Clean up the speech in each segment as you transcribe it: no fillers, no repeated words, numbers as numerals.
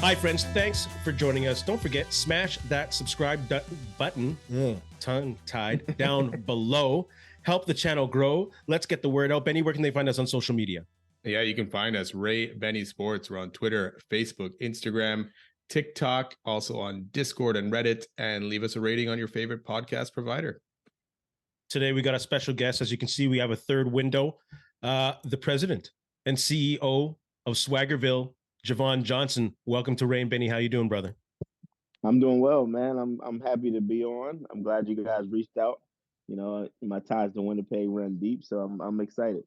Hi, friends. Thanks for joining us. Don't forget, smash that subscribe button, tongue-tied, down below. Help the channel grow. Let's get the word out. Benny, where can they find us on social media? Yeah, you can find us, Ray Benny Sports. We're on Twitter, Facebook, Instagram, TikTok, also on Discord and Reddit, and leave us a rating on your favorite podcast provider. Today, we got a special guest. As you can see, we have a third window. The president and CEO of Swaggerville, JOVON Johnson. Welcome to Ray and Benny. How you doing, brother? I'm doing well, man. I'm happy to be on. I'm glad you guys reached out. You know, my ties to Winnipeg run deep, so I'm excited.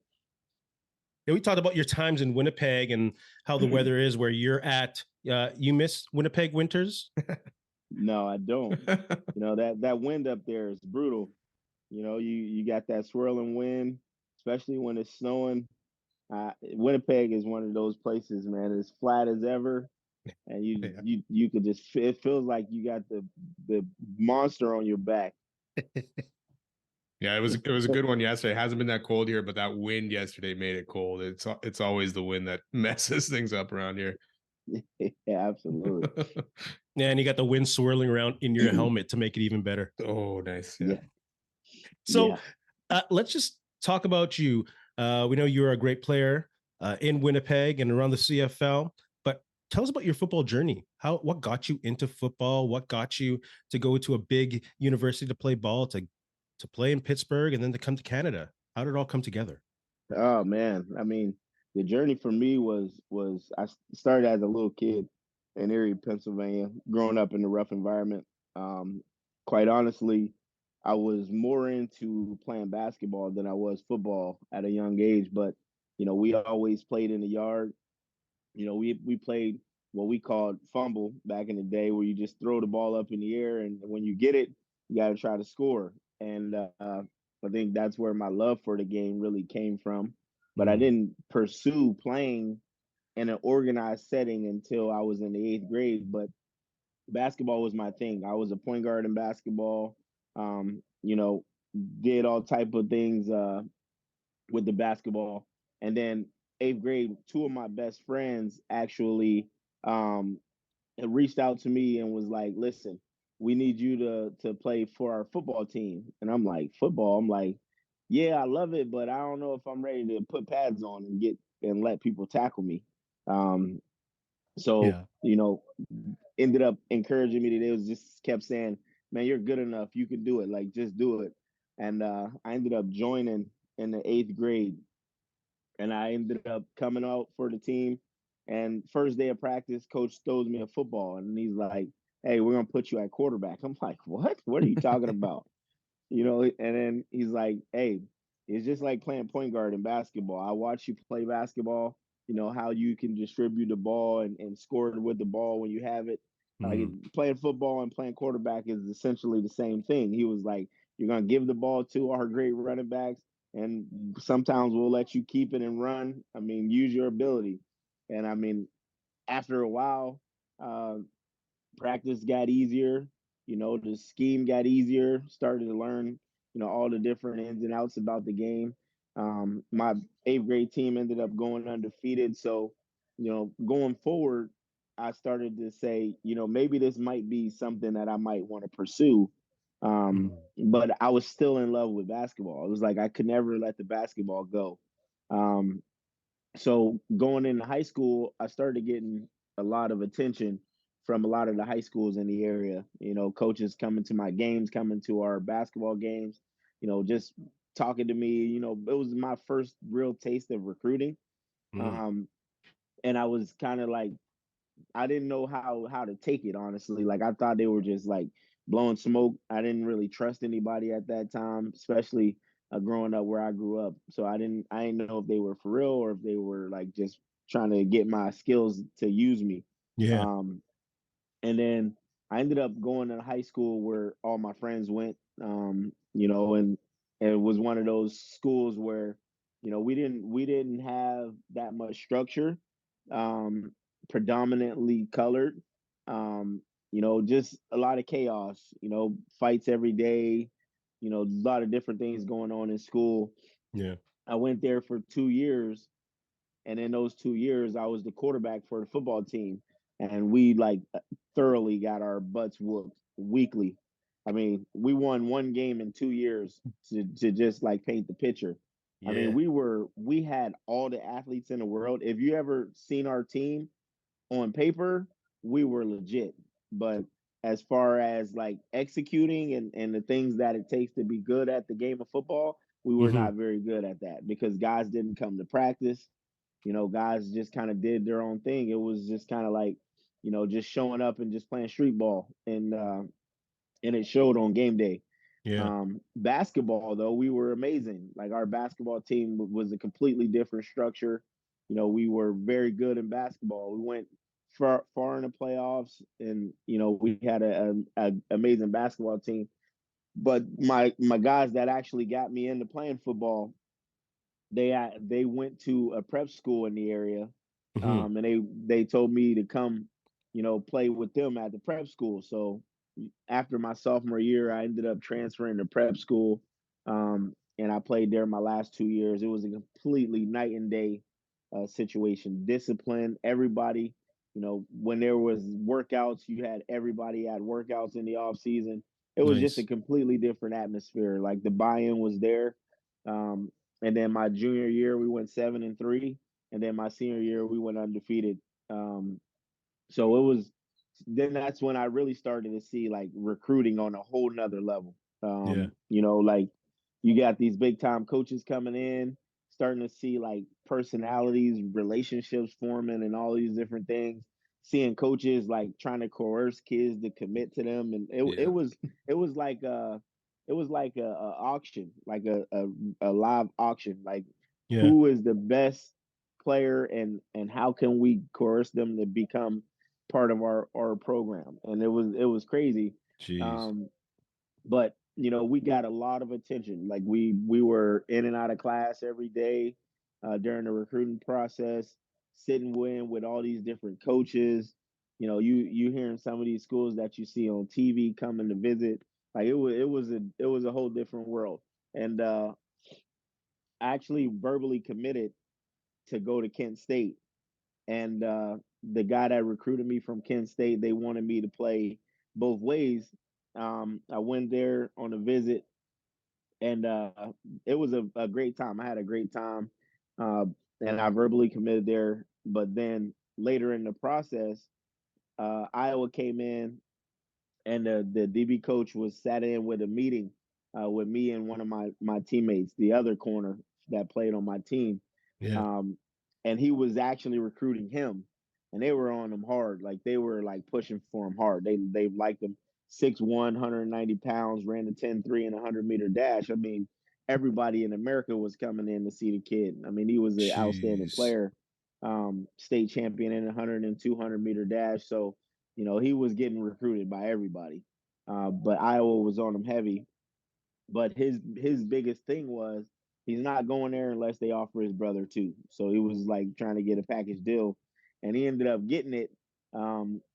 Yeah, we talked about your times in Winnipeg and how the weather is where you're at. You miss Winnipeg winters? No, I don't. You know, that wind up there is brutal. You know, you got that swirling wind, especially when it's snowing. Winnipeg is one of those places, man. It's flat as ever, and you could just, it feels like you got the monster on your back. Yeah, it was a good one yesterday. It hasn't been that cold here, but that wind yesterday made it cold. It's always the wind that messes things up around here. Yeah, absolutely. Yeah, and you got the wind swirling around in your helmet to make it even better. Oh, nice. Yeah. So let's just talk about you. We know you're a great player in Winnipeg and around the CFL, but tell us about your football journey. What got you into football? What got you to go to a big university to play ball, to play in Pittsburgh, and then to come to Canada? How did it all come together? Oh man, I mean, the journey for me was I started as a little kid in Erie, Pennsylvania, growing up in a rough environment. Quite honestly, I was more into playing basketball than I was football at a young age. But you know, we always played in the yard. You know, we played what we called fumble back in the day, where you just throw the ball up in the air, and when you get it, you got to try to score. And I think that's where my love for the game really came from. But I didn't pursue playing in an organized setting until I was in the 8th grade. But basketball was my thing. I was a point guard in basketball. You know, did all type of things with the basketball. And then 8th grade, two of my best friends actually had reached out to me and was like, "Listen, we need you to play for our football team." And I'm like, "Football?" I'm like, "Yeah, I love it, but I don't know if I'm ready to put pads on and get and let people tackle me." Um, so you know, ended up encouraging me. They was just kept saying, "Man, you're good enough. You can do it. Like, just do it." And I ended up joining in the 8th grade, and I ended up coming out for the team. And first day of practice, coach throws me a football, and he's like, "Hey, we're gonna put you at quarterback." I'm like, "What? What are you talking about?" You know, and then he's like, "Hey, it's just like playing point guard in basketball. I watch you play basketball. You know how you can distribute the ball and score with the ball when you have it. Like playing football and playing quarterback is essentially the same thing." He was like, "You're gonna give the ball to our great running backs, and sometimes we'll let you keep it and run. I mean, use your ability." And I mean, after a while, uh, practice got easier. You know, the scheme got easier. Started to learn, you know, all the different ins and outs about the game. My 8th grade team ended up going undefeated. So, you know, going forward, I started to say, you know, maybe this might be something that I might want to pursue. But I was still in love with basketball. It was like I could never let the basketball go. Um, so going into high school, I started getting a lot of attention from a lot of the high schools in the area. You know, coaches coming to my games, coming to our basketball games, you know, just talking to me. You know, it was my first real taste of recruiting. Um, and I was kind of like, I didn't know how to take it, honestly. Like I thought they were just like blowing smoke. I didn't really trust anybody at that time, especially growing up where I grew up. So I didn't know if they were for real or if they were like just trying to get my skills to use me. Yeah. Um, and then I ended up going to high school where all my friends went. You know, and it was one of those schools where, you know, we didn't have that much structure. Um, Predominantly colored. You know, just a lot of chaos, you know, fights every day, you know, a lot of different things going on in school. Yeah. I went there for 2 years, and in those 2 years, I was the quarterback for the football team. and we like thoroughly got our butts whooped weekly. I mean, we won one game in 2 years to just like paint the picture. I mean, Yeah. we had all the athletes in the world. If you ever seen our team on paper, we were legit. But as far as like executing and the things that it takes to be good at the game of football, we were Hmm. not very good at that because guys didn't come to practice. You know, guys just kind of did their own thing. It was just kind of like, you know, just showing up and just playing street ball, and it showed on game day. Yeah. Basketball, though, we were amazing. Like our basketball team was a completely different structure. You know, we were very good in basketball. We went far in the playoffs, and you know, we had a amazing basketball team. But my guys that actually got me into playing football, they went to a prep school in the area, Hmm. and they told me to come, you know, play with them at the prep school. So after my sophomore year, I ended up transferring to prep school, and I played there my last 2 years. It was a completely night and day situation. Discipline, everybody. You know, when there was workouts, you had everybody at workouts in the off season. It was just a Nice. completely different atmosphere. Like the buy-in was there. Um, and then my junior year, we went 7-3, and then my senior year, we went undefeated. Um, so it was then that's when I really started to see like recruiting on a whole nother level. Yeah. You know, like you got these big time coaches coming in, starting to see like personalities, relationships forming, and all these different things. Seeing coaches like trying to coerce kids to commit to them, and Yeah. it was like it was like a auction, like a live auction. Like Yeah. who is the best player, and how can we coerce them to become part of our program? And it was crazy. Jeez. um but you know, we got a lot of attention. Like we were in and out of class every day during the recruiting process, sitting with all these different coaches. You know, you hearing some of these schools that you see on TV coming to visit. Like it was a whole different world. And I actually verbally committed to go to Kent State, and the guy that recruited me from Kent State, they wanted me to play both ways. I went there on a visit, and it was a great time. I had a great time, uh, and I verbally committed there. But then later in the process, Iowa came in, and the DB coach was sat in with a meeting with me and one of my teammates, the other corner that played on my team, Yeah. um, and he was actually recruiting him, and they were on him hard. Like they were like pushing for him hard. They liked him. 6'1", 190 pounds, ran the 10-3 and 100-meter dash. I mean, everybody in America was coming in to see the kid. I mean, he was an outstanding Jeez. player, state champion in 100 and 200-meter dash. So, you know, he was getting recruited by everybody. But Iowa was on him heavy. But his biggest thing was he's not going there unless they offer his brother too. So he was like trying to get a package deal, and he ended up getting it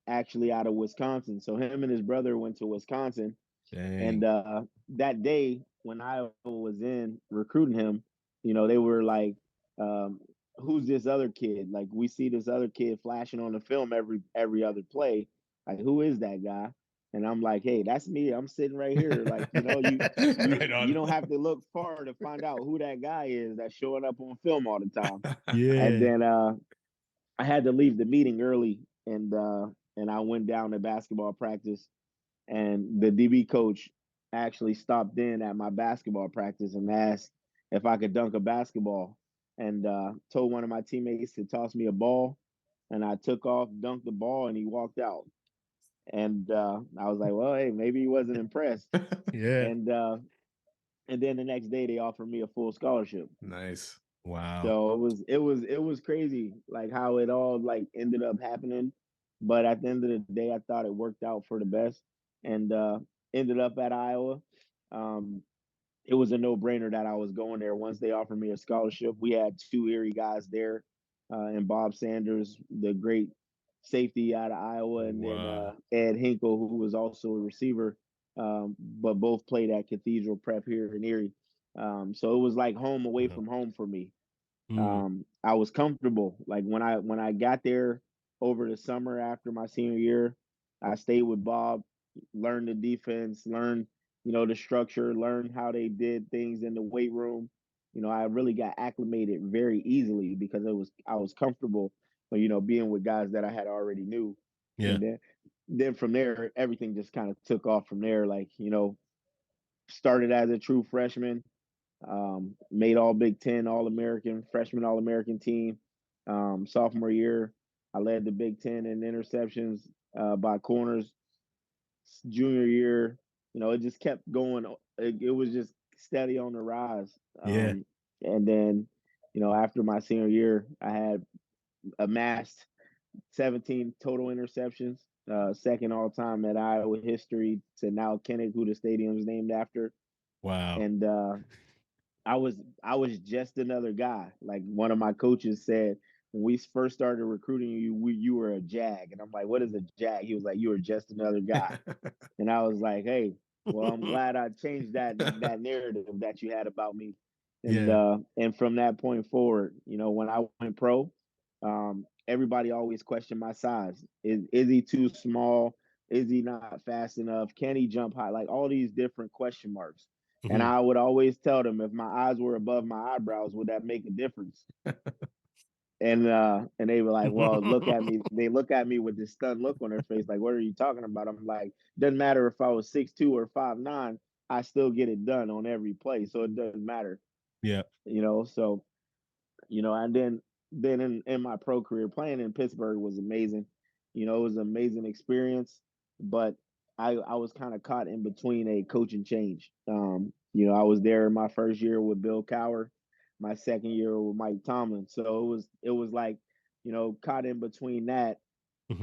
actually out of Wisconsin. So him and his brother went to Wisconsin, and Dang. that day when I was in recruiting him, you know, they were like, um, "Who's this other kid? Like, we see this other kid flashing on the film every other play. Like, who is that guy?" And I'm like, "Hey, that's me. I'm sitting right here. Like, you know, Right you on. don't have to look far to find out who that guy is that's showing up on film all the time." And Yeah. then I had to leave the meeting early, and I went down to basketball practice, and the DB coach actually stopped in at my basketball practice and asked if I could dunk a basketball, and told one of my teammates to toss me a ball, and I took off, dunked the ball, and he walked out. And I was like, well, hey, maybe he wasn't impressed. Yeah. And and then the next day they offered me a full scholarship. Nice. Wow. So it was crazy, like how it all like ended up happening. But at the end of the day, I thought it worked out for the best, and ended up at Iowa. Um, it was a no brainer that I was going there. Once they offered me a scholarship, we had two Erie guys there, and Bob Sanders, the great safety out of Iowa, and then Wow. Ed Hinkle, who was also a receiver, but both played at Cathedral Prep here in Erie. So it was like home away Uh-huh. from home for me. Mm. I was comfortable. Like when I got there, over the summer after my senior year, I stayed with Bob, learned the defense, learned, the structure, learned how they did things in the weight room. I really got acclimated very easily because I was comfortable, being with guys that I had already knew. Yeah. And then from there, everything just kind of took off from there. Like, started as a true freshman, made all Big Ten, All American, freshman All American team. Sophomore year, I led the Big Ten in interceptions by corners. Junior year, it just kept going. It was just steady on the rise. Yeah. And then, after my senior year, I had amassed 17 total interceptions, second all time at Iowa history to now Kinnick, who the stadium is named after. Wow. And I was just another guy. Like one of my coaches said, when we first started recruiting you, you were a jag. And I'm like, what is a jag? He was like, you were just another guy. And I was like, hey, well, I'm glad I changed that narrative that you had about me. And from that point forward, when I went pro, everybody always questioned my size. Is he too small? Is he not fast enough? Can he jump high? Like all these different question marks. And I would always tell them, if my eyes were above my eyebrows, would that make a difference? And they were like, well, look at me. They look at me with this stunned look on their face, like, what are you talking about? I'm like, doesn't matter if I was 6'2" or 5'9", I still get it done on every play. So it doesn't matter. Yeah. So, and then in my pro career, playing in Pittsburgh was amazing. It was an amazing experience, but I was kind of caught in between a coaching change. I was there my first year with Bill Cowher, my second year with Mike Tomlin. So it was like, caught in between that.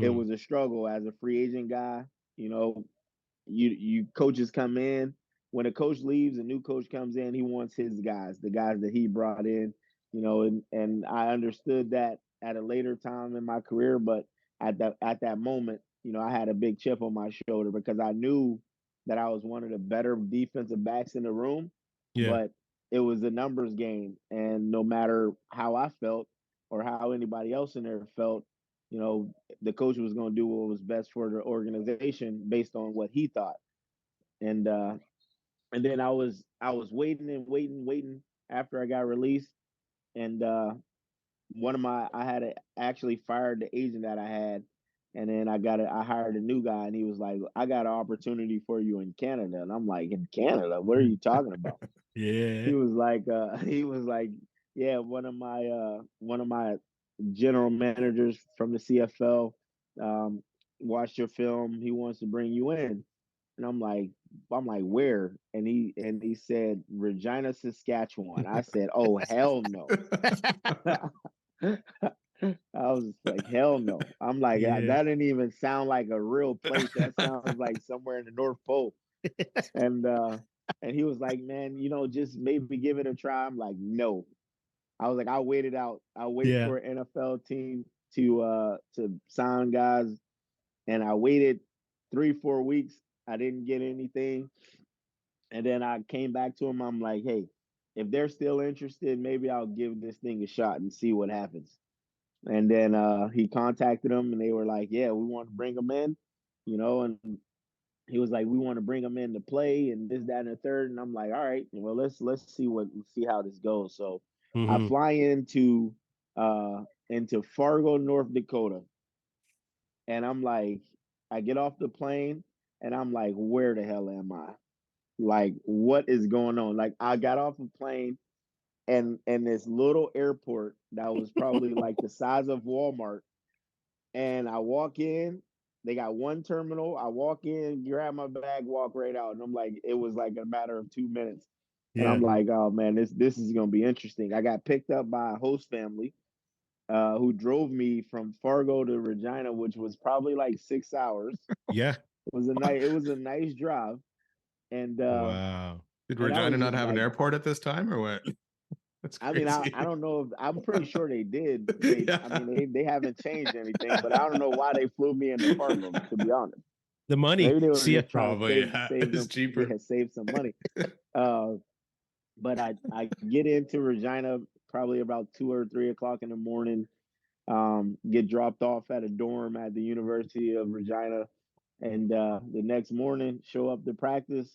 It was a struggle as a free agent guy. You coaches come in. When a coach leaves, a new coach comes in, he wants his guys, the guys that he brought in, and I understood that at a later time in my career, but at that moment, I had a big chip on my shoulder because I knew that I was one of the better defensive backs in the room, Yeah. but it was a numbers game, and no matter how I felt or how anybody else in there felt, the coach was going to do what was best for the organization based on what he thought. And then I was waiting and waiting after I got released, and I had actually fired the agent that I had, and then I hired a new guy, and he was like, I got an opportunity for you in Canada. And I'm like, in Canada? What are you talking about? Yeah. He was like, yeah, one of my general managers from the CFL watched your film. He wants to bring you in. And I'm like, where? And he said, Regina, Saskatchewan. I said, oh, hell no. I was like, hell no. I'm like, Yeah. that didn't even sound like a real place. That sounds like somewhere in the North Pole. And he was like, man, just maybe give it a try. I'm like, no. I was like, I'll wait it out. I'll wait Yeah. for an NFL team to sign guys. And I waited 3-4 weeks. I didn't get anything. And then I came back to him. I'm like, hey, if they're still interested, maybe I'll give this thing a shot and see what happens. And then he contacted them, and they were like, yeah, we want to bring him in, and he was like, we want to bring him in to play and this, that, and the third. And I'm like, all right, well, let's see how this goes. So I fly into Fargo, North Dakota. And I'm like, I get off the plane and I'm like, where the hell am I? Like, what is going on? Like, I got off the plane and this little airport that was probably like the size of Walmart. And I walk in, they got one terminal. I walk in, grab my bag, walk right out. And I'm like, it was like a matter of 2 minutes. And Yeah. I'm like, oh man, this is gonna be interesting. I got picked up by a host family who drove me from Fargo to Regina, which was probably like 6 hours. Yeah. It was a nice drive. And Wow. Did and I Regina was not just have an like, airport at this time, or what? That's I mean, crazy. I don't know if I'm pretty sure they did. Yeah. I mean, they haven't changed anything, but I don't know why they flew me into Fargo, to be honest. The money. Maybe they were See just it. trying to Probably, yeah. save It's them, cheaper. save some money. But I get into Regina probably about 2 or 3 o'clock in the morning. get dropped off at a dorm at the University of Regina, and the next morning show up to practice,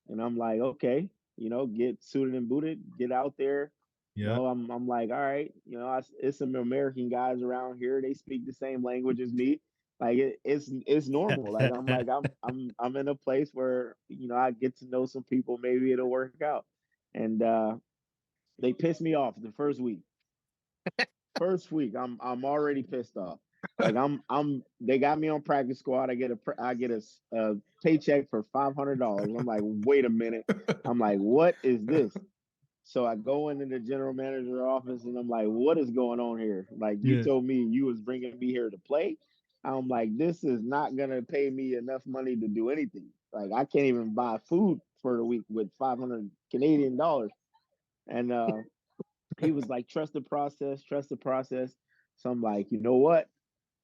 and I'm like, okay, get suited and booted, get out there. Yeah. I'm like, all right, it's some American guys around here. They speak the same language as me. Like it's normal. Like I'm in a place where I get to know some people. Maybe it'll work out. And they pissed me off the first week. First week, I'm already pissed off. Like they got me on practice squad. I get a paycheck for $500. I'm like, wait a minute. I'm like, what is this? So I go into the general manager's office and I'm like, what is going on here? Like, you Yeah. told me you was bringing me here to play. I'm like, this is not going to pay me enough money to do anything. Like, I can't even buy food for the week with 500 Canadian dollars. And he was like, trust the process, trust the process. So I'm like, you know what?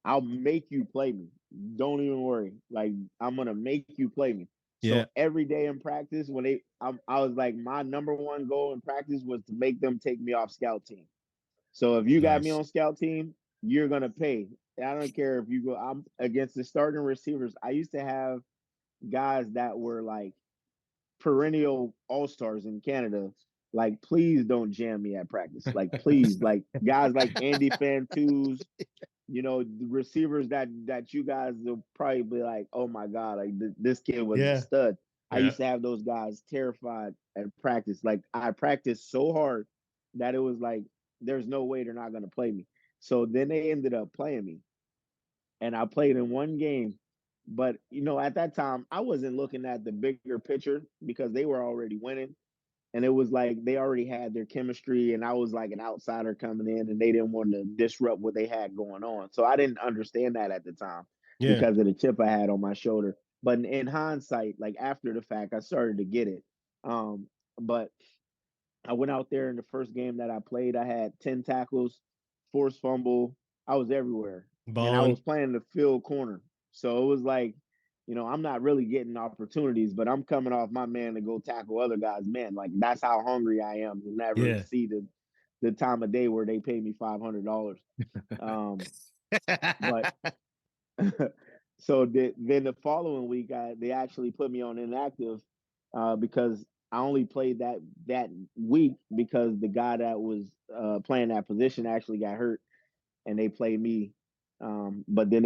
I'll make you play me. Don't even worry. Like, I'm gonna make you play me. Yeah. So every day in practice, I was like, my number one goal in practice was to make them take me off scout team. So if you got me Nice. on scout team, you're gonna pay. I don't care if you go. I'm against the starting receivers. I used to have guys that were like perennial all stars in Canada. Like, please don't jam me at practice. Like, please, like guys like Andy Fantus, the receivers that you guys will probably be like, oh my God, like this kid was a Yeah. stud. I Yeah. used to have those guys terrified at practice. Like, I practiced so hard that it was like, there's no way they're not going to play me. So then they ended up playing me, and I played in one game. But at that time, I wasn't looking at the bigger picture because they were already winning. And it was like they already had their chemistry, and I was like an outsider coming in, and they didn't want to disrupt what they had going on. So I didn't understand that at the time Yeah. because of the chip I had on my shoulder. But in hindsight, like after the fact, I started to get it. But I went out there in the first game that I played. I had 10 tackles, forced fumble. I was everywhere. And I Balling. was playing the field corner. So it was like, I'm not really getting opportunities, but I'm coming off my man to go tackle other guys' men. Like, that's how hungry I am to never Yeah. see the time of day where they pay me $500. But so then the following week, they actually put me on inactive because I only played that week because the guy that was playing that position actually got hurt, and they played me. But then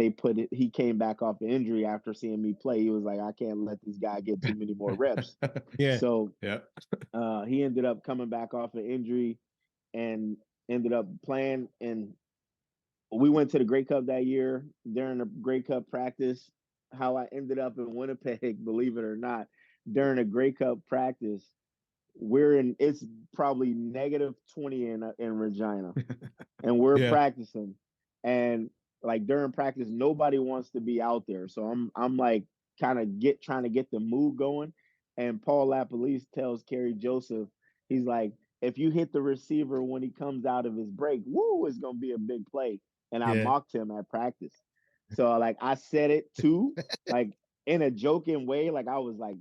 he came back off the injury after seeing me play. He was like, I can't let this guy get too many more reps. Yeah. So Yeah. he ended up coming back off an injury and ended up playing. And we went to the Grey Cup that year. During the Grey Cup practice, how I ended up in Winnipeg, believe it or not, during a Grey Cup practice, it's probably negative 20 in Regina, and we're Yeah. practicing, and like during practice nobody wants to be out there, so I'm like kind of trying to get the mood going. And Paul Lapalisse tells Kerry Joseph, he's like, if you hit the receiver when he comes out of his break, woo, it's gonna be a big play. And I Yeah. mocked him at practice, so like I said it too, like in a joking way, like I was like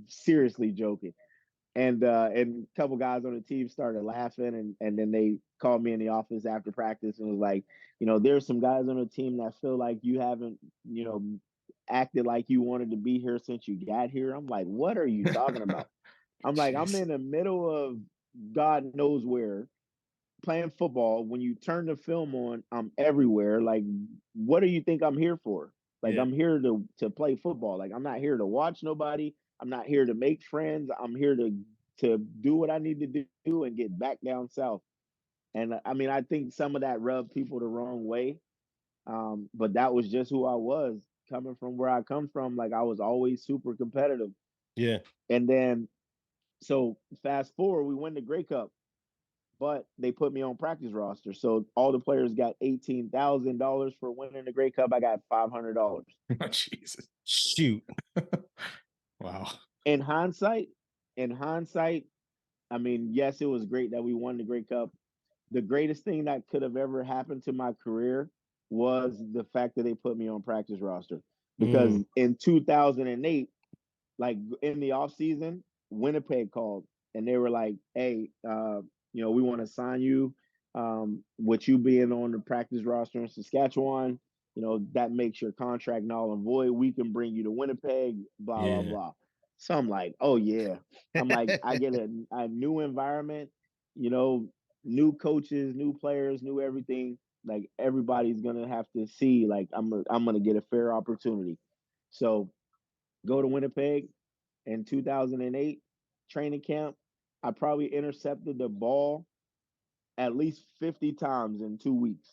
seriously joking. And a couple guys on the team started laughing, and then they called me in the office after practice and was like, there's some guys on the team that feel like you haven't, acted like you wanted to be here since you got here. I'm like, what are you talking about? I'm like, I'm Jeez. in the middle of God knows where playing football. When you turn the film on, I'm everywhere. Like, what do you think I'm here for? Like, Yeah. I'm here to play football. Like, I'm not here to watch nobody. I'm not here to make friends. I'm here to do what I need to do and get back down south. And I mean, I think some of that rubbed people the wrong way. But that was just who I was coming from where I come from. Like, I was always super competitive. Yeah. And then, so fast forward, we win the Grey Cup, but they put me on practice roster. So all the players got $18,000 for winning the Grey Cup. I got $500. Oh, Jesus. Shoot. Wow. In hindsight, in hindsight, I mean, yes, it was great that we won the Grey Cup. The greatest thing that could have ever happened to my career was the fact that they put me on practice roster. Because Mm. in 2008, like in the off season, Winnipeg called and they were like, "Hey, we want to sign you. with you being on the practice roster in Saskatchewan, that makes your contract null and void. We can bring you to Winnipeg, blah, blah, Yeah. blah. So I'm like, oh yeah. I'm like, I get a new environment, new coaches, new players, new everything. Like everybody's gonna have to see, like I'm gonna get a fair opportunity. So go to Winnipeg in 2008 training camp. I probably intercepted the ball at least 50 times in 2 weeks.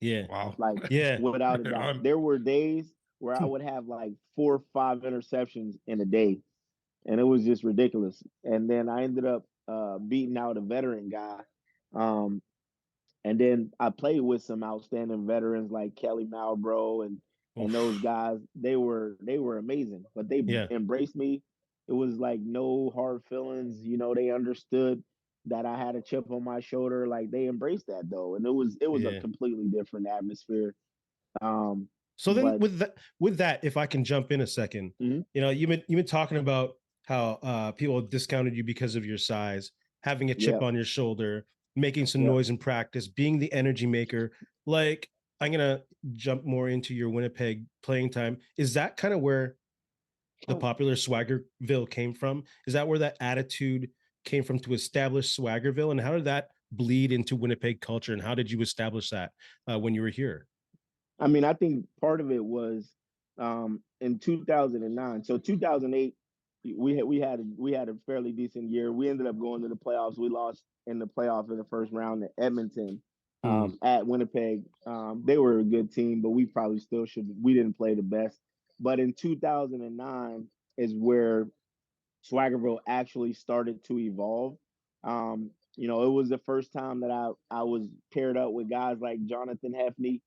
Yeah. Wow. Like Yeah. without a Right doubt. on. There were days where I would have like 4 or 5 interceptions in a day. And it was just ridiculous. And then I ended up beating out a veteran guy. Um, and then I played with some outstanding veterans like Kelly Malbro and those Oof. guys. They were amazing, but they Yeah. embraced me. It was like no hard feelings. They understood that I had a chip on my shoulder. Like they embraced that though, and it was a Yeah. completely different atmosphere. Um, So then but with that, if I can jump in a second, mhm, you've been talking about how people discounted you because of your size, having a chip yeah, on your shoulder, making some yeah. noise in practice, being the energy maker. Like I'm gonna jump more into your Winnipeg playing time. Is that kind of where the popular Swaggerville came from? Is that where that attitude came from to establish Swaggerville? And how did that bleed into Winnipeg culture? And how did you establish that when you were here? I mean, I think part of it was in 2009. So 2008, we had a fairly decent year. We ended up going to the playoffs. We lost in the playoff in the first round to Edmonton Hmm. at Winnipeg. They were a good team, but we probably still should. We didn't play the best. But in 2009 is where Swaggerville actually started to evolve. It was the first time that I was paired up with guys like Jonathan Hefney.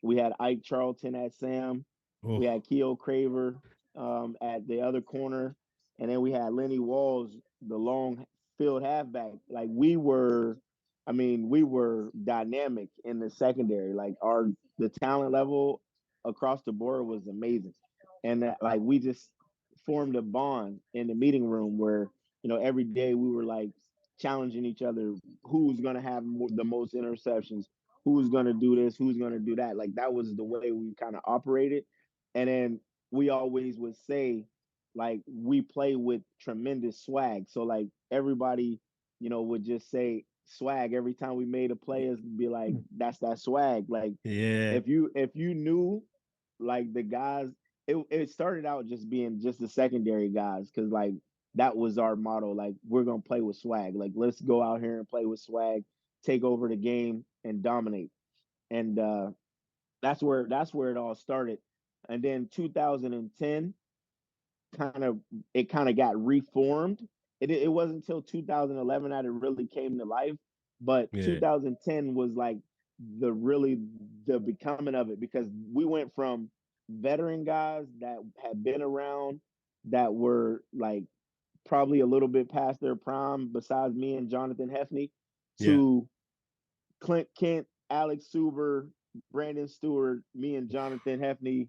We had Ike Charlton at Sam. We Oh, had Keo Craver at the other corner. And then we had Lenny Walls, the long field halfback. Like we were dynamic in the secondary. Like the talent level across the board was amazing. And that, like we just formed a bond in the meeting room where, every day we were like challenging each other who's going to have the most interceptions, who's going to do this, who's going to do that. Like that was the way we kind of operated. And then we always would say, like, we play with tremendous swag. So, like, everybody, would just say swag every time we made a play, is be like, that's that swag. Like, yeah. if you knew, like, the guys, it started out just being just the secondary guys, because, like, that was our motto. Like, we're going to play with swag. Like, let's go out here and play with swag, take over the game and dominate. And that's where it all started. And then 2010 kind of it kind of got reformed. It wasn't until 2011 that it really came to life, but Yeah. 2010 was like the becoming of it, because we went from veteran guys that had been around, that were like probably a little bit past their prime besides me and Jonathan Hefney, Yeah. to Clint Kent, Alex Suber, Brandon Stewart, me and Jonathan Hefney,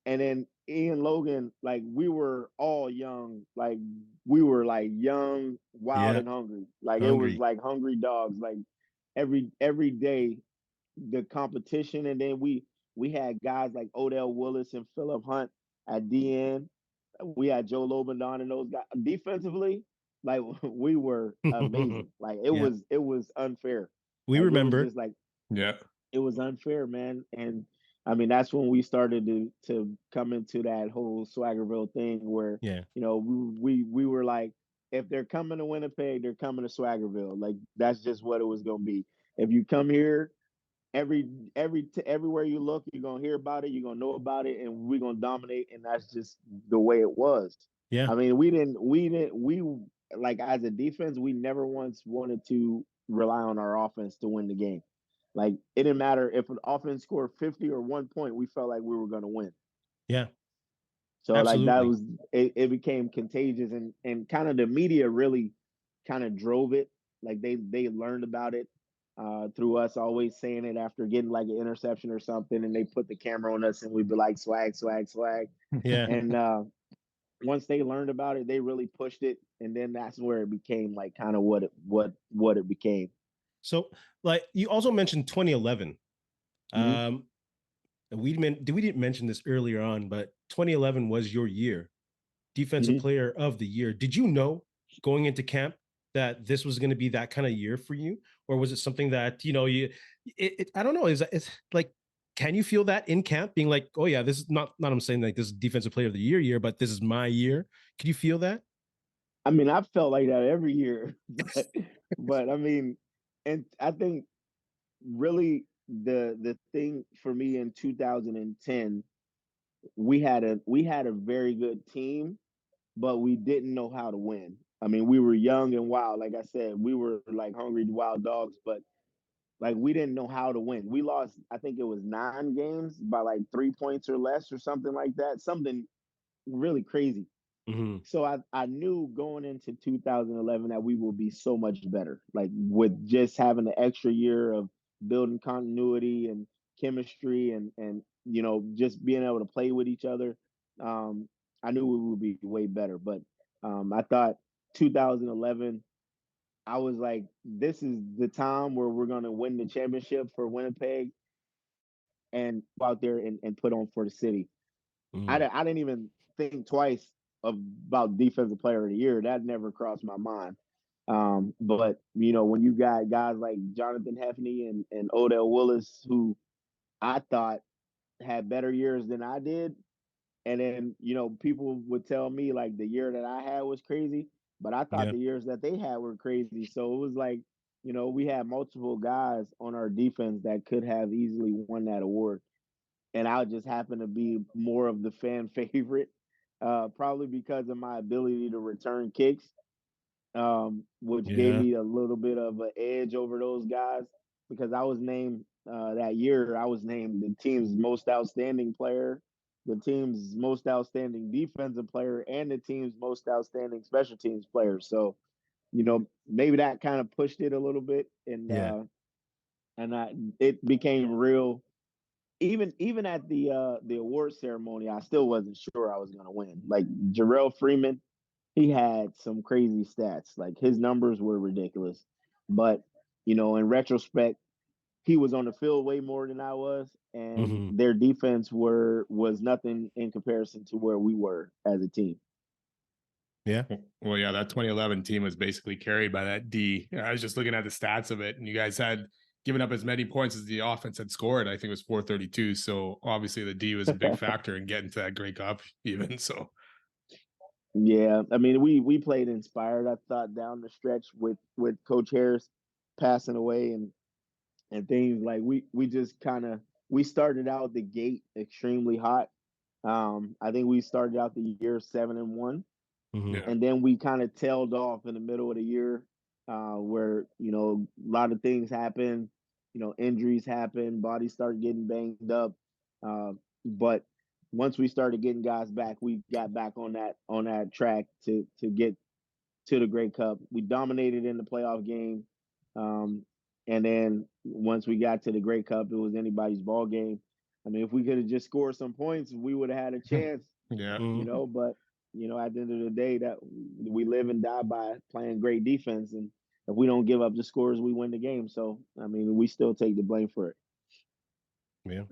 and then Ian Logan. Like we were all young, like we were like young, wild, Yeah. and hungry. Like it was Hungry. like hungry dogs. Like every day the competition, and then we had guys like Odell Willis and Philip Hunt at DN. We had Joe Lobendon and those guys defensively. Like we were amazing. Like it Yeah. was it was unfair. We Like it was remember. just like Yeah. it was unfair, man. And I mean, that's when we started to come into that whole Swaggerville thing, where Yeah. we were like, if they're coming to Winnipeg, they're coming to Swaggerville. Like that's just what it was gonna be. If you come here, everywhere you look, you're gonna hear about it, you're gonna know about it, and we're gonna dominate. And that's just the way it was. Yeah. I mean, we like, as a defense, we never once wanted to rely on our offense to win the game. Like it didn't matter if an offense scored 50 or 1 point, we felt like we were gonna win. Yeah. So like that Absolutely. was it became contagious, and kind of the media really kind of drove it. Like they learned about it through us always saying it after getting like an interception or something, and they put the camera on us, and we'd be like swag, swag, swag. Yeah. And once they learned about it, they really pushed it, and then that's where it became like kind of what it became. So, like you also mentioned 2011. Mhm. Um, we didn't mention this earlier on, but 2011 was your year, defensive Mhm. player of the year. Did you know going into camp that this was going to be that kind of year for you, or was it something that I don't know. It's like, can you feel that in camp, being like, oh yeah, this is not I'm saying like this is defensive player of the year, but this is my year. Can you feel that? I mean, I felt like that every year, but I mean, and I think really the thing for me in 2010, we had a very good team, but we didn't know how to win. I mean, we were young and wild. Like I said, we were like hungry wild dogs, but like we didn't know how to win. We lost, I think it was 9 games by like 3 points or less or something like that. Something really crazy. Mm-hmm. So I knew going into 2011 that we will be so much better. Like with just having the extra year of building continuity and chemistry and just being able to play with each other. Um, I knew we would be way better. But I thought 2011, I was like, this is the time where we're gonna win the championship for Winnipeg and go out there and put on for the city. Mm-hmm. I didn't even think twice about defensive player of the year. That never crossed my mind. But when you got guys like Jonathan Hefney and Odell Willis, who I thought had better years than I did, and then people would tell me like the year that I had was crazy, but I thought Yeah. the years that they had were crazy. So it was like we had multiple guys on our defense that could have easily won that award, and I just happen to be more of the fan favorite, probably because of my ability to return kicks, which gave Yeah. me a little bit of an edge over those guys because I was named that year. I was named the team's most outstanding player, the team's most outstanding defensive player, and the team's most outstanding special teams player. So maybe that kind of pushed it a little bit, Yeah. it became real even at the award ceremony, I still wasn't sure I was gonna win. Like Jarrell Freeman, he had some crazy stats. Like his numbers were ridiculous. But in retrospect, he was on the field way more than I was, and Mm-hmm. their defense was nothing in comparison to where we were as a team. Yeah. Well, yeah, that 2011 team was basically carried by that D. I was just looking at the stats of it, and you guys had given up as many points as the offense had scored. I think it was 432. So obviously the D was a big factor in getting to that Grey Cup, even. So Yeah, I mean, we played inspired. I thought down the stretch with Coach Harris passing away and things like we just kind of we started out the gate extremely hot. I think we started out the year 7-1, Mm-hmm. yeah, and then we kind of tailed off in the middle of the year, where a lot of things happen. Injuries happen, bodies start getting banged up. Uh, but once we started getting guys back, we got back on that track to get to the Grey Cup. We dominated in the playoff game. Um, and then once we got to the Grey Cup, it was anybody's ball game. I mean, if we could have just scored some points, we would have had a chance, yeah. Mm-hmm. but at the end of the day, that we live and die by playing great defense. And if we don't give up the scores, we win the game. So, I mean, we still take the blame for it. Yeah.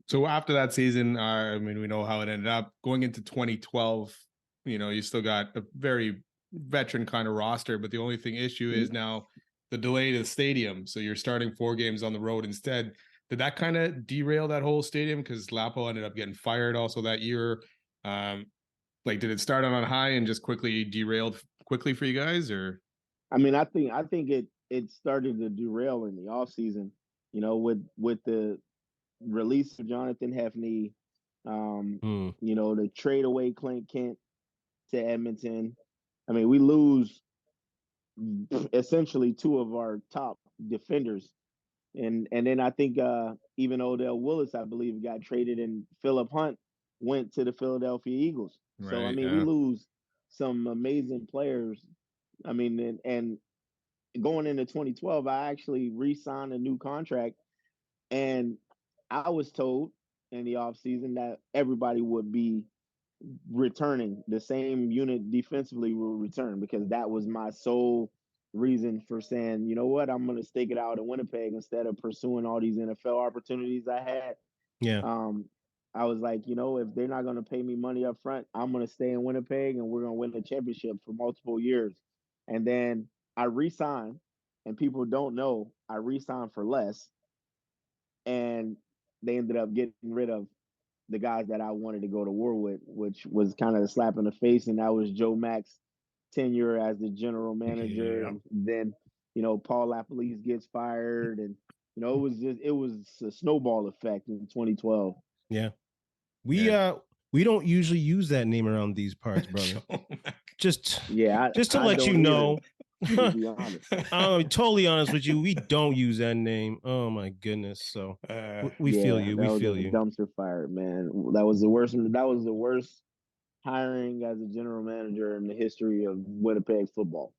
So after that season, I mean, we know how it ended up. Going into 2012, you still got a very veteran kind of roster, but the only issue is now the delay to the stadium. So you're starting 4 games on the road instead. Did that kind of derail that whole stadium? Because Lapo ended up getting fired also that year. Um, like, did it start on high and just quickly derailed quickly for you guys, or? I mean, I think it started to derail in the off season, with the release of Jonathan Hefney, Mm. the trade away Clint Kent to Edmonton. I mean, we lose essentially two of our top defenders. And then I think even Odell Willis, I believe, got traded, and Philip Hunt went to the Philadelphia Eagles. So I Right, mean, we yeah. lose some amazing players. I mean, and going into 2012, I actually re-signed a new contract, and I was told in the offseason that everybody would be returning. The same unit defensively will return because that was my sole reason for saying, you know what, I'm going to stake it out in Winnipeg instead of pursuing all these NFL opportunities I had. Yeah. I was like, you know, if they're not going to pay me money up front, I'm going to stay in Winnipeg and we're going to win the championship for multiple years. And then I re-signed, and people don't know I re-signed for less, and they ended up getting rid of the guys that I wanted to go to war with, which was kind of a slap in the face. And that was Joe Mack's tenure as the general manager. Yeah. And then, you know, Paul LaPolice gets fired. And, you know, it was a snowball effect in 2012. Yeah. We don't usually use that name around these parts, brother. just to I let you don't know. either, to be honest. I'm totally honest with you. We don't use that name. Oh my goodness. So we feel you. We feel you. Dumpster fire, man. That was the worst. That was the worst hiring as a general manager in the history of Winnipeg football.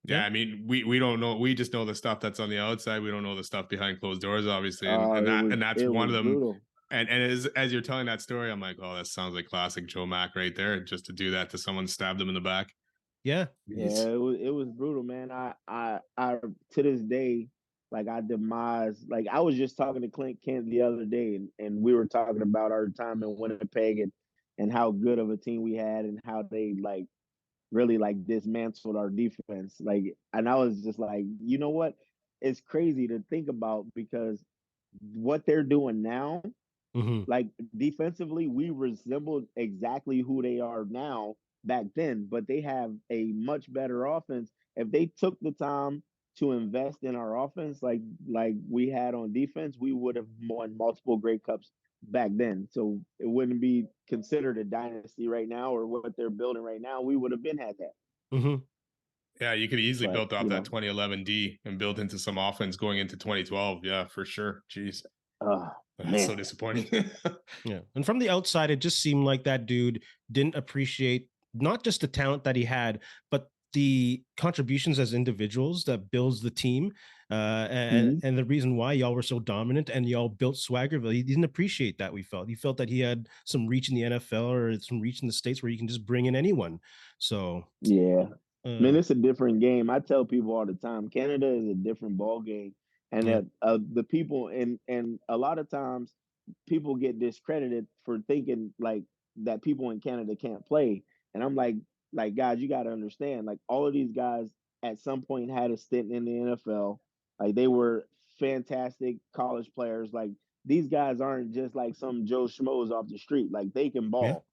Yeah, I mean, we don't know. We just know the stuff that's on the outside. We don't know the stuff behind closed doors, obviously, and that's one of them. Brutal. And as you're telling that story, I'm like, oh, that sounds like classic Joe Mack right there. Just to do that to someone, stab them in the back. Yeah, yeah, it was brutal, man. I to this day, like I demise. Like I was just talking to Clint Kent the other day, and we were talking about our time in Winnipeg and how good of a team we had and how they like really like dismantled our defense. Like, and I was just like, you know what? It's crazy to think about because what they're doing now, like defensively, we resembled exactly who they are now back then, but they have a much better offense. If they took the time to invest in our offense like we had on defense, we would have won multiple Grey Cups back then. So it wouldn't be considered a dynasty right now, or what they're building right now. We would have been had that. Yeah, you could easily But, built off you that know, 2011 D and built into some offense going into 2012. Yeah, for sure. Jeez. That's man. so disappointing. Yeah. And from the outside, it just seemed like that dude didn't appreciate not just the talent that he had, but the contributions as individuals that builds the team. And the reason why y'all were so dominant and y'all built Swaggerville, he didn't appreciate that. He felt that he had some reach in the NFL or some reach in the States where you can just bring in anyone. So yeah, man, it's a different game. I tell people all the time, Canada is a different ball game, and Yeah. the people and a lot of times people get discredited for thinking like that people in Canada can't play, and I'm like guys, you got to understand, like all of these guys at some point had a stint in the NFL, like they were fantastic college players. Like these guys aren't just like some Joe Schmoes off the street, like they can Yeah. ball.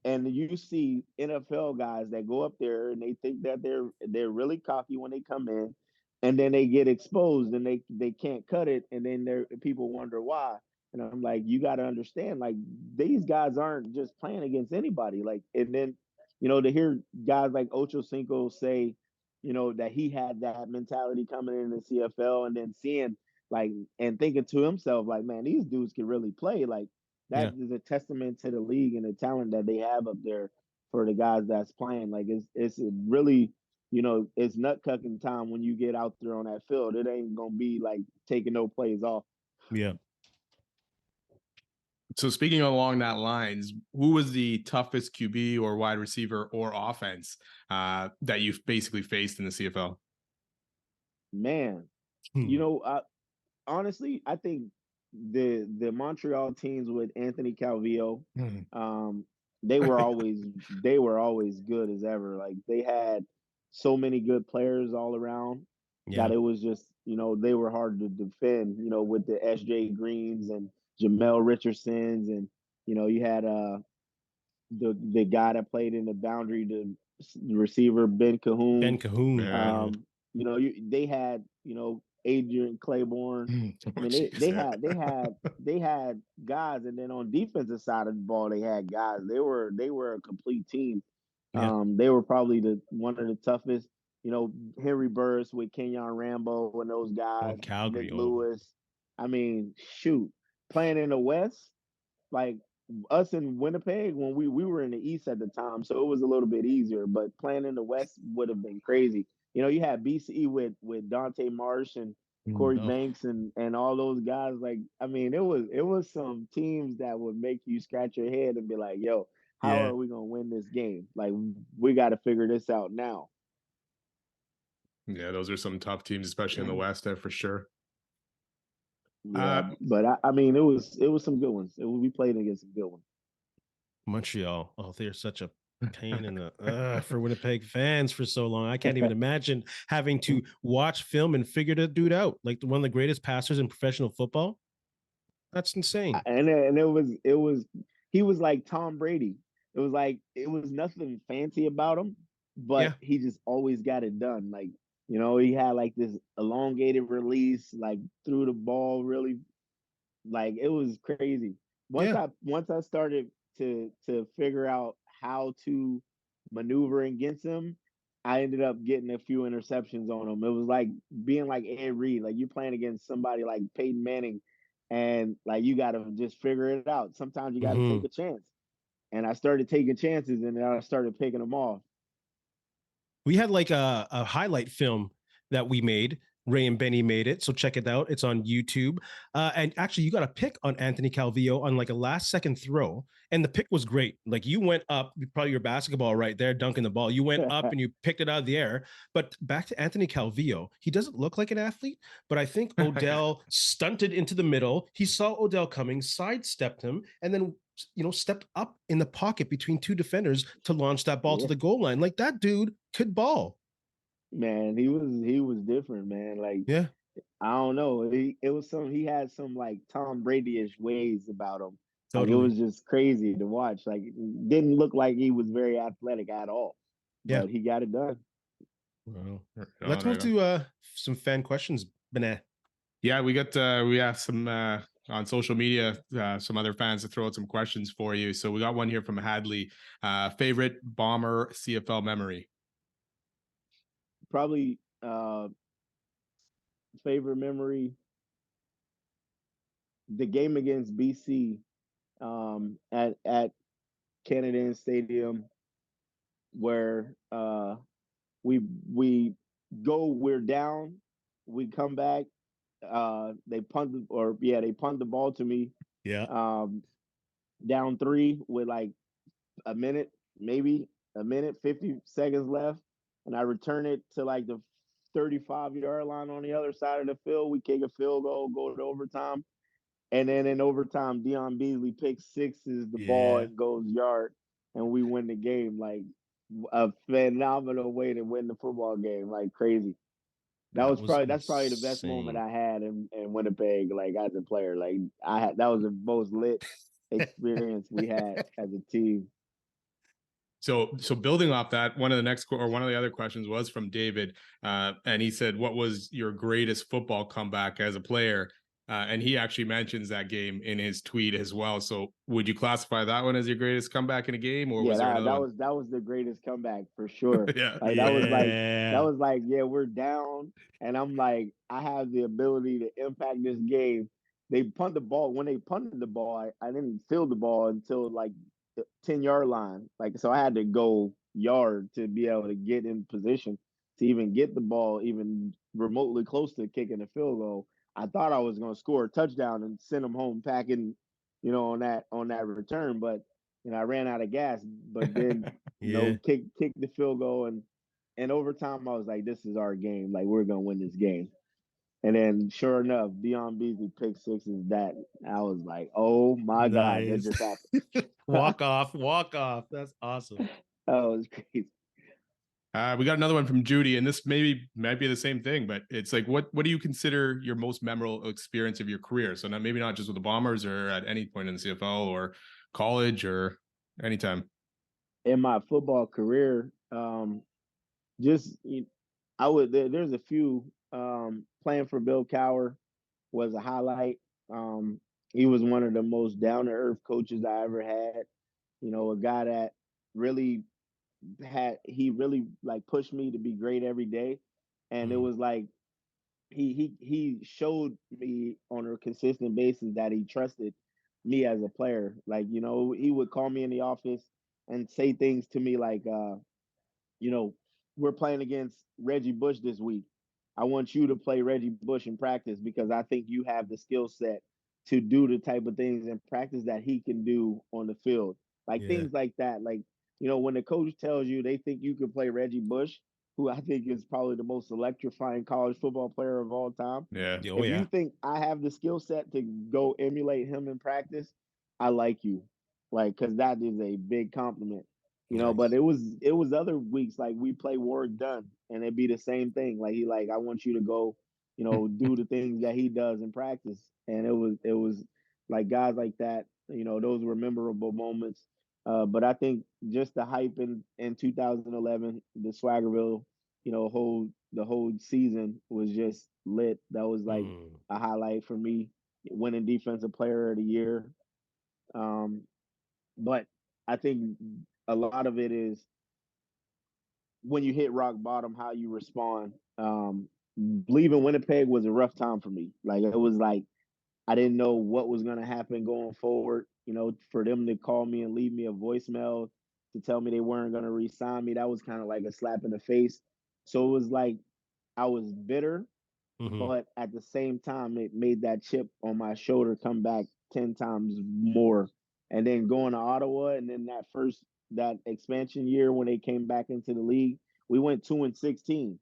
And you see NFL guys that go up there and they think that they're really cocky when they come in, and then they get exposed and they can't cut it, and then people wonder why. And I'm like, you got to understand, like these guys aren't just playing against anybody. Like, and then you know to hear guys like Ocho Cinco say, you know, that he had that mentality coming in the CFL, and then seeing like and thinking to himself like, man, these dudes can really play. Like that is a testament to the league and the talent that they have up there for the guys that's playing. Like it's really, you know, it's nut cucking time when you get out there on that field. It ain't gonna be like taking no plays off. Yeah. So speaking along that lines, who was the toughest QB or wide receiver or offense that you've basically faced in the CFL? Man, you know, honestly, I think the Montreal teams with Anthony Calvillo, they were always good as ever. Like they had so many good players all around that it was just, you know, they were hard to defend, you know, with the SJ Greens and Jamel Richardsons, and you know, you had the guy that played in the boundary, the receiver Ben Cahoon. You know, they had, you know, Adrian Claiborne. I mean, they had guys, and then on defensive side of the ball, they had guys. They were a complete team. They were probably one of the toughest. You know, Henry Burris with Kenyon Rambo and those guys, Calgary, Nick Lewis. I mean, shoot, playing in the West, like us in Winnipeg when we were in the East at the time, so it was a little bit easier. But playing in the West would have been crazy. You know, you had BCE with Dante Marsh and Corey Banks and all those guys. Like, I mean, it was some teams that would make you scratch your head and be like, "Yo, how are we gonna win this game? Like, we got to figure this out now." Yeah, those are some tough teams, especially in the West there for sure. Yeah, but I mean, it was some good ones. We played against some good ones. Montreal. Oh, they're such a pain in the for Winnipeg fans for so long. I can't even imagine having to watch film and figure the dude out. Like one of the greatest passers in professional football. That's insane. And it was he was like Tom Brady. It was like it was nothing fancy about him, but Yeah. he just always got it done. Like, you know, he had like this elongated release, like threw the ball really, like it was crazy. Yeah. Once I started to figure out how to maneuver against him, I ended up getting a few interceptions on him. It was like being like Ed Reed, like you're playing against somebody like Peyton Manning, and like you got to just figure it out. Sometimes you got to take a chance, and I started taking chances, and then I started picking them off. We had like a highlight film that we made. Ray and Benny made it, so check it out. It's on YouTube. And actually, you got a pick on Anthony Calvillo on like a last second throw, and the pick was great. Like you went up, probably your basketball right there, dunking the ball. You went up and you picked it out of the air. But back to Anthony Calvillo, he doesn't look like an athlete, but I think Odell stunted into the middle. He saw Odell coming, sidestepped him, and then stepped up in the pocket between two defenders to launch that ball to the goal line. Like that dude could ball. Man, he was different, man. Like, yeah, I don't know. He had some like Tom Brady-ish ways about him. Like it totally. was just crazy to watch. Like it didn't look like he was very athletic at all. Yeah. But he got it done. Well, let's move to some fan questions, Benet. Yeah, we have some on social media, some other fans to throw out some questions for you. So we got one here from Hadley. Favorite Bomber CFL memory? Probably favorite memory, the game against BC at Canadian Stadium, where we're down, we come back, they punt the ball to me. Yeah. Down 3 with like a minute, maybe a minute, 50 seconds left. And I return it to like the 35-yard line on the other side of the field. We kick a field goal, go to overtime. And then in overtime, Dion Beasley picks sixes the ball and goes yard, and we win the game. Like a phenomenal way to win the football game, like crazy. That's probably the best moment I had in Winnipeg, like as a player. Like that was the most lit experience we had as a team. So building off that, one of the other questions was from David, and he said, "What was your greatest football comeback as a player?" And he actually mentions that game in his tweet as well. So would you classify that one as your greatest comeback in a game, or was there another one? That was the greatest comeback for sure. Yeah, like that was like yeah, we're down, and I'm like I have the ability to impact this game. They punt the ball. When they punted the ball, I didn't feel the ball until like the 10-yard line. Like so, I had to go yard to be able to get in position to even get the ball even remotely close to kicking a field goal. I thought I was going to score a touchdown and send them home packing, on that return, but I ran out of gas. But then kick the field goal, and overtime I was like, this is our game. Like we're gonna win this game. And then sure enough, Dion Beasley pick sixes that. I was like, oh my God, that just happened. walk off. That's awesome. Oh, it was crazy. We got another one from Judy, and this might be the same thing, but it's like, what do you consider your most memorable experience of your career? So maybe not just with the Bombers or at any point in the CFL or college or anytime. In my football career, there's a few. Playing for Bill Cowher was a highlight. He was one of the most down to earth coaches I ever had. A guy that really really like pushed me to be great every day, and it was like he showed me on a consistent basis that he trusted me as a player. Like he would call me in the office and say things to me like we're playing against Reggie Bush this week. I want you to play Reggie Bush in practice because I think you have the skill set to do the type of things in practice that he can do on the field. Like things like that. Like, when the coach tells you they think you can play Reggie Bush, who I think is probably the most electrifying college football player of all time. Yeah. Oh If you yeah. think I have the skill set to go emulate him in practice, I like you. Like, cause that is a big compliment. But Nice. it was other weeks like we play Warwick Dunn and it'd be the same thing. Like he like, I want you to go, do the things that he does in practice. And it was like guys like that, those were memorable moments. But I think just the hype in 2011, the Swaggerville, the whole season was just lit. That was like Mm. a highlight for me, winning defensive player of the year. Um, but I think a lot of it is when you hit rock bottom, how you respond. Leaving Winnipeg was a rough time for me. Like it was like I didn't know what was going to happen going forward. For them to call me and leave me a voicemail to tell me they weren't going to re-sign me, that was kind of like a slap in the face. So it was like I was bitter, Hmm. but at the same time, it made that chip on my shoulder come back 10 times more. And then going to Ottawa, and then that expansion year when they came back into the league, we went 2-16.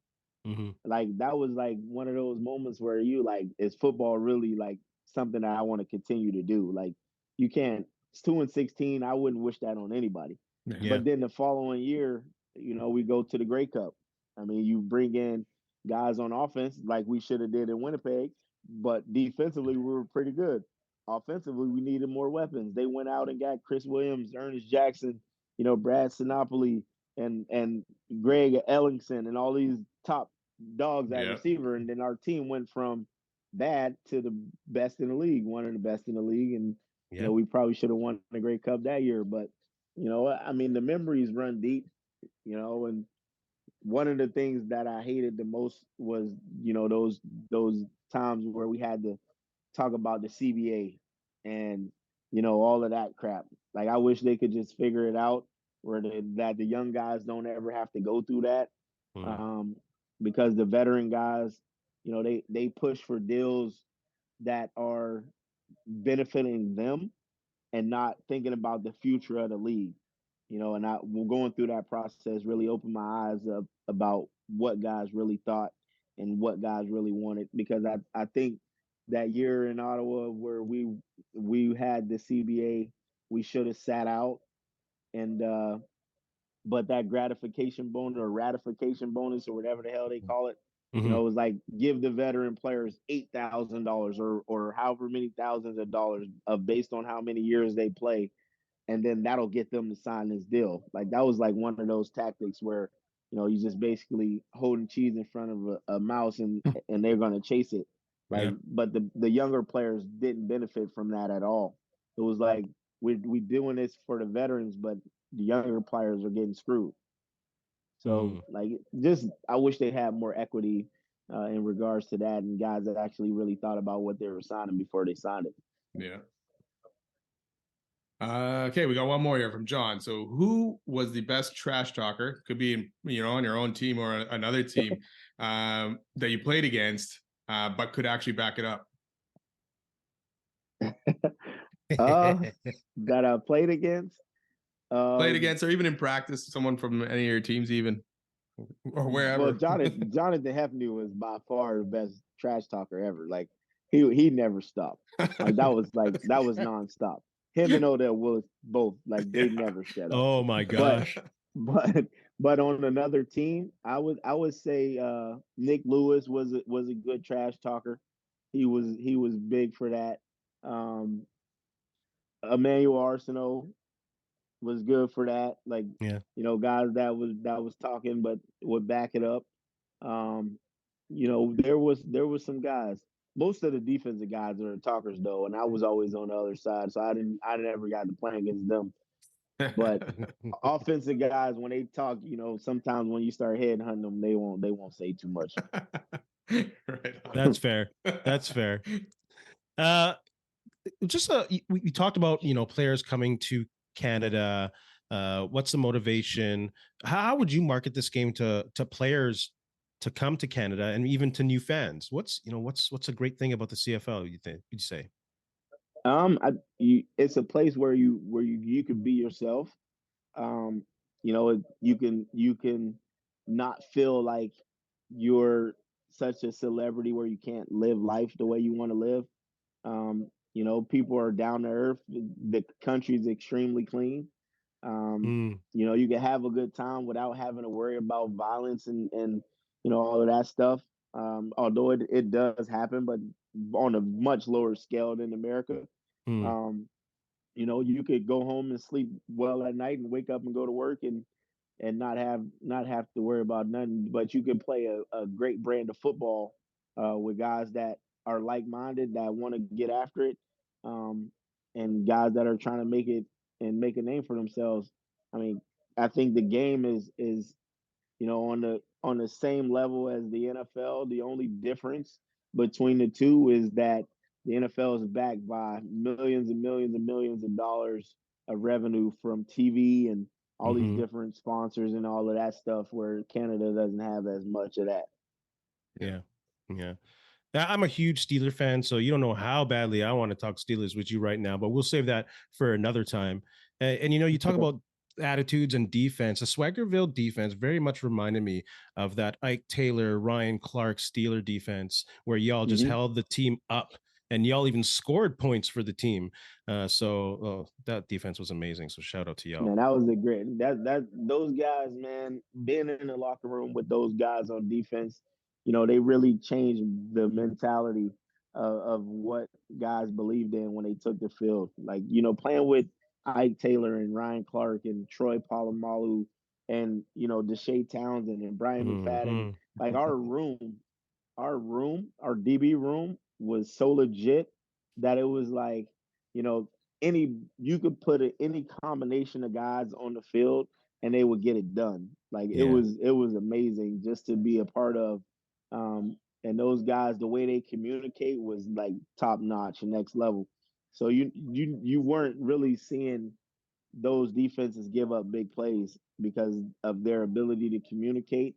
Hmm. Like that was like one of those moments where you like, is football really like something that I want to continue to do? Like you can't. It's 2-16. I wouldn't wish that on anybody. Yeah. But then the following year, we go to the Grey Cup. I mean, you bring in guys on offense like we should have did in Winnipeg, but defensively we were pretty good. Offensively, we needed more weapons. They went out and got Chris Williams, Ernest Jackson, Brad Sinopoli, and Greg Ellingson, and all these top dogs at Yeah. receiver. And then our team went from bad to the best in the league, one of the best in the league. And Yeah. we probably should have won the Grey Cup that year. But I mean, the memories run deep. And one of the things that I hated the most was, those times where we had to talk about the CBA and, all of that crap. Like I wish they could just figure it out where that the young guys don't ever have to go through that. Mm. Um, because the veteran guys, they push for deals that are benefiting them and not thinking about the future of the league. And going through that process really opened my eyes up about what guys really thought and what guys really wanted. Because I think that year in Ottawa where we had the CBA, we should have sat out. And but that gratification bonus or ratification bonus or whatever the hell they call it, Hmm. it was like give the veteran players $8,000 or however many thousands of dollars of based on how many years they play, and then that'll get them to sign this deal. Like that was like one of those tactics where you just basically holding cheese in front of a mouse and they're gonna chase it. Like, Yeah. but the younger players didn't benefit from that at all. It was like we doing this for the veterans, but the younger players are getting screwed. So Mm. like, just I wish they had more equity in regards to that, and guys that actually really thought about what they were signing before they signed it. Yeah. Okay, we got one more here from John. So, who was the best trash talker? Could be on your own team or another team that you played against, but could actually back it up. That I played against. Played against, or even in practice, someone from any of your teams, even or Well, wherever. Jonathan Hefney was by far the best trash talker ever. Like he never stopped. Like that was nonstop. Him and Odell Willis both like they Yeah. never shut up. Oh my But gosh. but but on another team, I would say Nick Lewis was a good trash talker. He was big for that. Um, Emmanuel Arsenault was good for that. Like, Yeah. guys that was talking but would back it up. Um, there was some guys. Most of the defensive guys are talkers though, and I was always on the other side, so I never got to play against them. But offensive guys, when they talk, sometimes when you start headhunting them, they won't say too much. Right That's on. fair. That's fair. Uh, just we talked about players coming to Canada. What's the motivation? How would you market this game to players to come to Canada and even to new fans? What's a great thing about the CFL? You'd say? It's a place where you can be yourself. You can not feel like you're such a celebrity where you can't live life the way you want to live. People are down to earth. The country's extremely clean. You can have a good time without having to worry about violence and all of that stuff. Although it does happen, but on a much lower scale than America. You could go home and sleep well at night and wake up and go to work and not have to worry about nothing. But you can play a great brand of football with guys that are like minded, that want to get after it, and guys that are trying to make it and make a name for themselves. I mean, I think the game is on the same level as the NFL. The only difference between the two is that the NFL is backed by millions and millions and millions of dollars of revenue from TV and all these different sponsors and all of that stuff, where Canada doesn't have as much of that. Yeah. I'm a huge Steeler fan, so you don't know how badly I want to talk Steelers with you right now, but we'll save that for another time. And you talk about attitudes and defense. The Swaggerville defense very much reminded me of that Ike Taylor, Ryan Clark Steeler defense, where y'all just held the team up, and y'all even scored points for the team. So that defense was amazing. So shout out to y'all. Man, that was a great those guys, man, being in the locker room with those guys on defense, they really changed the mentality of what guys believed in when they took the field. Like, playing with Ike Taylor and Ryan Clark and Troy Polamalu and, Deshae Townsend and Brian McFadden. Like, our DB room was so legit that it was like, you could put any combination of guys on the field and they would get it done. Like, it was amazing just to be a part of. And those guys, the way they communicate was like top notch, next level. So you weren't really seeing those defenses give up big plays because of their ability to communicate.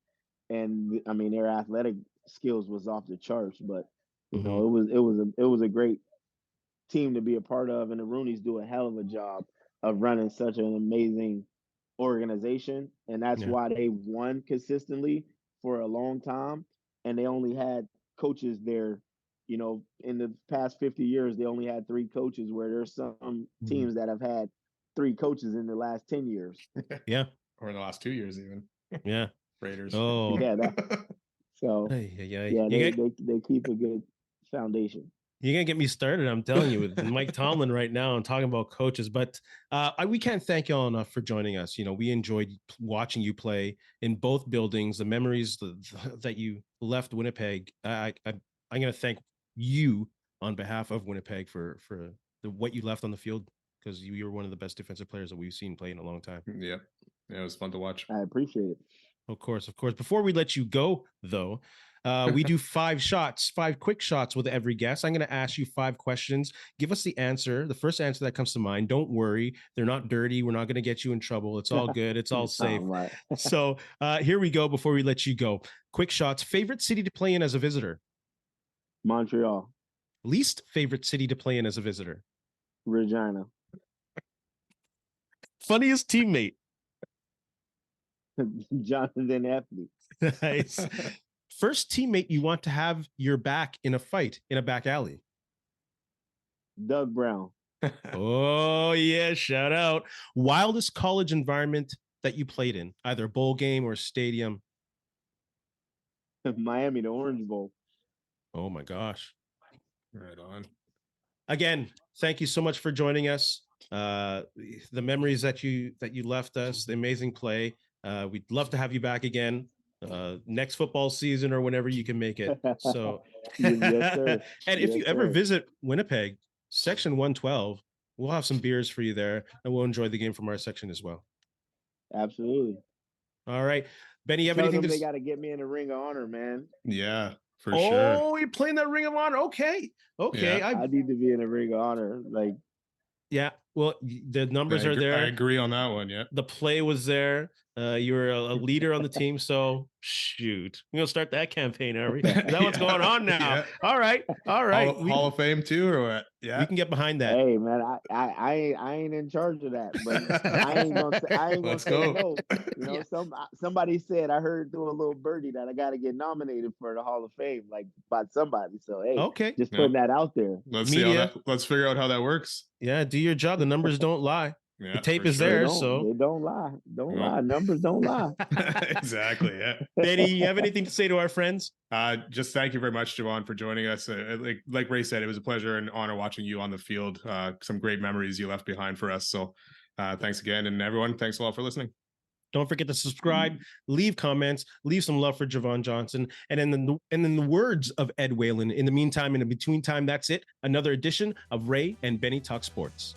And I mean, their athletic skills was off the charts, but it was a great team to be a part of, and the Rooneys do a hell of a job of running such an amazing organization, and that's why they won consistently for a long time. And they only had coaches there, in the past 50 years, they only had 3 coaches, where there's some teams that have had 3 coaches in the last 10 years. Yeah. Or in the last 2 years even. Yeah. Raiders. Oh. Yeah. They keep a good foundation. You're going to get me started, I'm telling you, with Mike Tomlin right now and talking about coaches. But we can't thank y'all enough for joining us. We enjoyed watching you play in both buildings, the memories that you left Winnipeg. I'm going to thank you on behalf of Winnipeg for what you left on the field, because you were one of the best defensive players that we've seen play in a long time. Yeah, it was fun to watch. I appreciate it. Of course. Before we let you go, though, we do 5 quick shots with every guest. I'm going to ask you 5 questions. Give us the answer, the first answer that comes to mind. Don't worry. They're not dirty. We're not going to get you in trouble. It's all good. It's all safe. Right. So here we go before we let you go. Quick shots. Favorite city to play in as a visitor? Montreal. Least favorite city to play in as a visitor? Regina. Funniest teammate? Jonathan Eppley. Nice. First teammate you want to have your back in a fight in a back alley? Doug Brown. Oh, yeah. Shout out. Wildest college environment that you played in, either a bowl game or a stadium? Miami, the Orange Bowl. Oh, my gosh. Right on. Again, thank you so much for joining us. The memories that you left us, the amazing play. We'd love to have you back again next football season or whenever you can make it. So, yes, sir. And if you ever visit Winnipeg, section 112, we'll have some beers for you there, and we'll enjoy the game from our section as well. Absolutely. All right, Benny, you have Tell anything them to they got to get me in the Ring of Honor, man. Yeah, for sure. sure. Oh, you're playing that Ring of Honor. Okay. Yeah. I need to be in the Ring of Honor. Like, yeah, Well, the numbers are there. I agree on that one. Yeah. The play was there. You're a leader on the team. So shoot, we're gonna start that campaign, are we? Is that what's going on now? Yeah. All right. Hall of Fame too, or what? Yeah, we can get behind that. Hey man, I ain't in charge of that, but I ain't gonna say no. You know, somebody said, I heard through a little birdie that I got to get nominated for the Hall of Fame, like by somebody. So hey, okay, just putting that out there. Let's see how that. Let's figure out how that works. Yeah, do your job. The numbers don't lie. Yeah, the tape is there, so they don't lie. Don't lie. Numbers don't lie. Exactly. Yeah. Benny, you have anything to say to our friends? Just thank you very much, Javon, for joining us. Like Ray said, it was a pleasure and honor watching you on the field. Some great memories you left behind for us. So thanks again, and everyone, thanks a lot for listening. Don't forget to subscribe, leave comments, leave some love for JOVON Johnson. And in the words of Ed Whalen, in the meantime, in the between time, that's it. Another edition of Ray and Benny Talk Sports.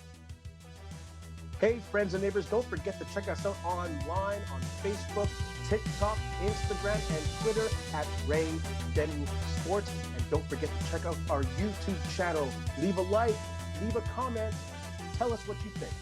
Hey, friends and neighbors, don't forget to check us out online on Facebook, TikTok, Instagram, and Twitter at Ray Benny Sports. And don't forget to check out our YouTube channel. Leave a like, leave a comment, tell us what you think.